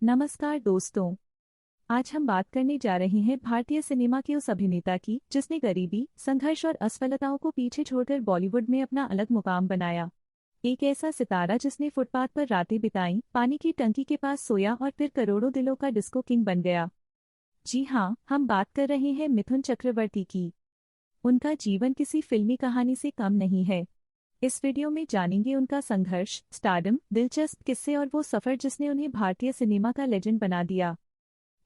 नमस्कार दोस्तों। आज हम बात करने जा रहे हैं भारतीय सिनेमा के उस अभिनेता की जिसने गरीबी, संघर्ष और असफलताओं को पीछे छोड़कर बॉलीवुड में अपना अलग मुकाम बनाया। एक ऐसा सितारा जिसने फुटपाथ पर रातें बिताईं, पानी की टंकी के पास सोया और फिर करोड़ों दिलों का डिस्को किंग बन गया। जी हाँ, हम बात कर रहे हैं मिथुन चक्रवर्ती की। उनका जीवन किसी फिल्मी कहानी से कम नहीं है। इस वीडियो में जानेंगे उनका संघर्ष, स्टारडम, दिलचस्प किस्से और वो सफर जिसने उन्हें भारतीय सिनेमा का लेजेंड बना दिया।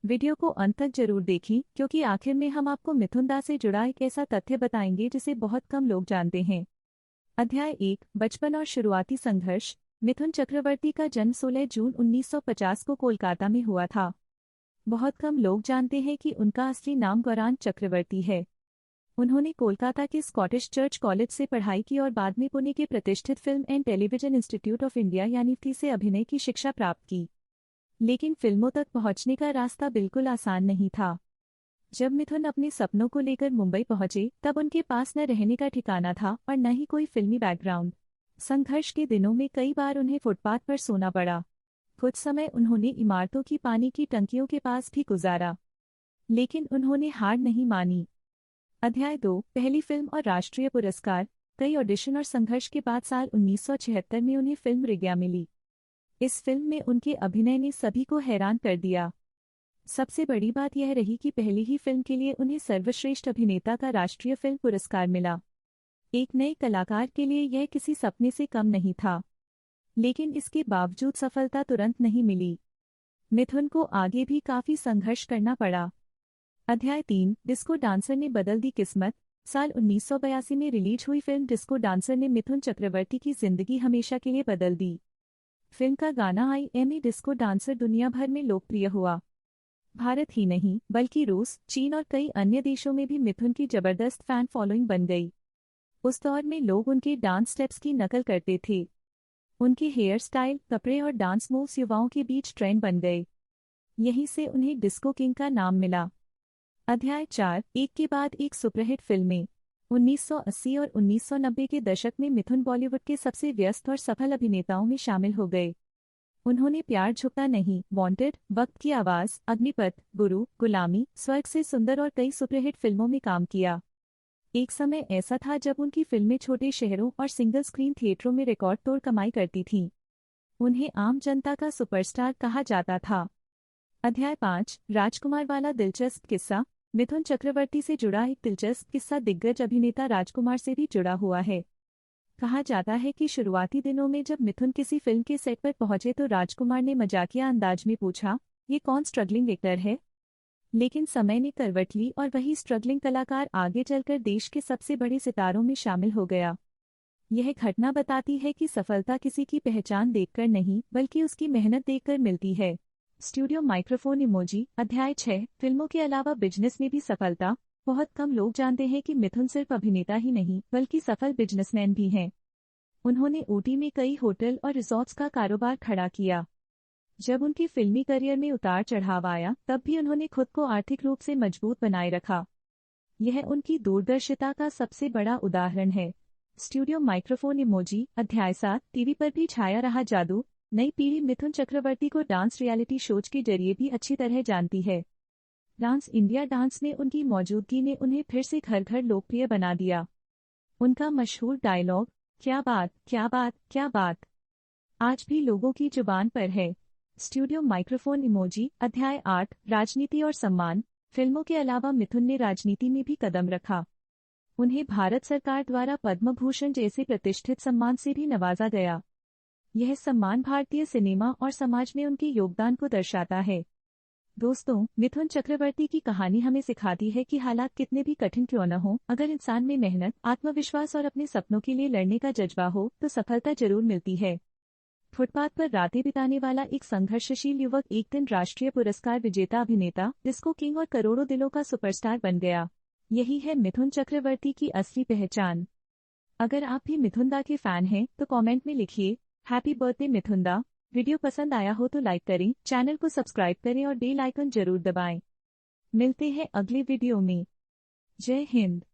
वीडियो को अंत तक जरूर देखें क्योंकि आखिर में हम आपको मिथुन दा से जुड़ा एक ऐसा तथ्य बताएंगे जिसे बहुत कम लोग जानते हैं। अध्याय 1, बचपन और शुरुआती संघर्ष। मिथुन चक्रवर्ती का जन्म 16 जून 1950 को कोलकाता में हुआ था। बहुत कम लोग जानते हैं कि उनका असली नाम गौरांग चक्रवर्ती है। उन्होंने कोलकाता के स्कॉटिश चर्च कॉलेज से पढ़ाई की और बाद में पुणे के प्रतिष्ठित film and television institute of India यानी FTI से अभिनय की शिक्षा प्राप्त की। लेकिन फिल्मों तक पहुंचने का रास्ता बिल्कुल आसान नहीं था। जब मिथुन अपने सपनों को लेकर मुंबई पहुंचे तब उनके पास न रहने का ठिकाना था और न ही कोई फिल्मी बैकग्राउंड। संघर्ष के दिनों में कई बार उन्हें फुटपाथ पर सोना पड़ा। कुछ समय उन्होंने इमारतों की पानी की टंकियों के पास भी गुजारा, लेकिन उन्होंने हार नहीं मानी। अध्याय 2, पहली फिल्म और राष्ट्रीय पुरस्कार। कई ऑडिशन और संघर्ष के बाद साल 1976 में उन्हें फिल्म रिग्या मिली। इस फिल्म में उनके अभिनय ने सभी को हैरान कर दिया। सबसे बड़ी बात यह रही कि पहली ही फिल्म के लिए उन्हें सर्वश्रेष्ठ अभिनेता का राष्ट्रीय फिल्म पुरस्कार मिला। एक नए कलाकार के लिए यह किसी सपने से कम नहीं था। लेकिन इसके बावजूद सफलता तुरंत नहीं मिली। मिथुन को आगे भी काफी संघर्ष करना पड़ा। अध्याय 3, डिस्को डांसर ने बदल दी किस्मत। साल 1982 में रिलीज हुई फिल्म डिस्को डांसर ने मिथुन चक्रवर्ती की जिंदगी हमेशा के लिए बदल दी। फिल्म का गाना I am a disco dancer दुनिया भर में लोकप्रिय हुआ। भारत ही नहीं बल्कि रूस, चीन और कई अन्य देशों में भी मिथुन की जबरदस्त फैन फॉलोइंग बन गई। उस दौर में लोग उनके डांस स्टेप्स की नकल करते थे। उनके हेयर स्टाइल, कपड़े और डांस मूव्स युवाओं के बीच ट्रेंड बन गए। यहीं से उन्हें डिस्को किंग का नाम मिला। अध्याय 4, एक के बाद एक सुपरहिट फिल्में। 1980 और 1990 के दशक में मिथुन बॉलीवुड के सबसे व्यस्त और सफल अभिनेताओं में शामिल हो गए। उन्होंने प्यार झुकता नहीं, वांटेड, वक्त की आवाज, अग्निपथ, गुरु, गुलामी, स्वर्ग से सुंदर और कई सुपरहिट फिल्मों में काम किया। एक समय ऐसा था जब उनकी फिल्में छोटे शहरों और सिंगल स्क्रीन थिएटरों में रिकॉर्ड तोड़ कमाई करती थीं। उन्हें आम जनता का सुपरस्टार कहा जाता था। अध्याय 5, राजकुमार वाला दिलचस्प किस्सा। मिथुन चक्रवर्ती से जुड़ा एक दिलचस्प किस्सा दिग्गज अभिनेता राजकुमार से भी जुड़ा हुआ है। कहा जाता है कि शुरुआती दिनों में जब मिथुन किसी फिल्म के सेट पर पहुंचे तो राजकुमार ने मजाकिया अंदाज में पूछा, ये कौन स्ट्रगलिंग एक्टर है? लेकिन समय ने करवट ली और वही स्ट्रगलिंग कलाकार आगे चलकर देश के सबसे बड़े सितारों में शामिल हो गया। यह घटना बताती है कि सफलता किसी की पहचान देखकर नहीं बल्कि उसकी मेहनत देखकर मिलती है। Studio microphone emoji. अध्याय 6, फिल्मों के अलावा बिजनेस में भी सफलता। बहुत कम लोग जानते हैं कि मिथुन सिर्फ अभिनेता ही नहीं बल्कि सफल बिजनेसमैन भी हैं। उन्होंने ऊटी में कई होटल और रिसॉर्ट्स का कारोबार खड़ा किया। जब उनकी फिल्मी करियर में उतार चढ़ाव आया तब भी उन्होंने खुद को आर्थिक रूप से मजबूत बनाए रखा। यह उनकी दूरदर्शिता का सबसे बड़ा उदाहरण है। Studio microphone emoji. अध्याय 7, टीवी पर भी छाया रहा जादू। नई पीढ़ी मिथुन चक्रवर्ती को डांस रियलिटी शोज के जरिए भी अच्छी तरह जानती है। डांस इंडिया डांस में उनकी मौजूदगी ने उन्हें फिर से घर घर लोकप्रिय बना दिया। उनका मशहूर डायलॉग, क्या बात, क्या बात, क्या बात, आज भी लोगों की जुबान पर है। Studio microphone emoji. अध्याय 8, राजनीति और सम्मान। फिल्मों के अलावा मिथुन ने राजनीति में भी कदम रखा। उन्हें भारत सरकार द्वारा पद्म भूषण जैसे प्रतिष्ठित सम्मान से भी नवाजा गया। यह सम्मान भारतीय सिनेमा और समाज में उनके योगदान को दर्शाता है। दोस्तों, मिथुन चक्रवर्ती की कहानी हमें सिखाती है कि हालात कितने भी कठिन क्यों न हो, अगर इंसान में मेहनत, आत्मविश्वास और अपने सपनों के लिए लड़ने का जज्बा हो तो सफलता जरूर मिलती है। फुटपाथ पर रातें बिताने वाला एक संघर्षशील युवक एक दिन राष्ट्रीय पुरस्कार विजेता अभिनेता, डिस्को किंग और करोड़ों दिलों का सुपरस्टार बन गया। यही है मिथुन चक्रवर्ती की असली पहचान। अगर आप भी मिथुन दा के फैन हैं तो कमेंट में लिखिए, हैप्पी बर्थडे मिथुन दा। वीडियो पसंद आया हो तो लाइक करें, चैनल को सब्सक्राइब करें और बेल आइकन जरूर दबाएं। मिलते हैं अगले वीडियो में। जय हिंद।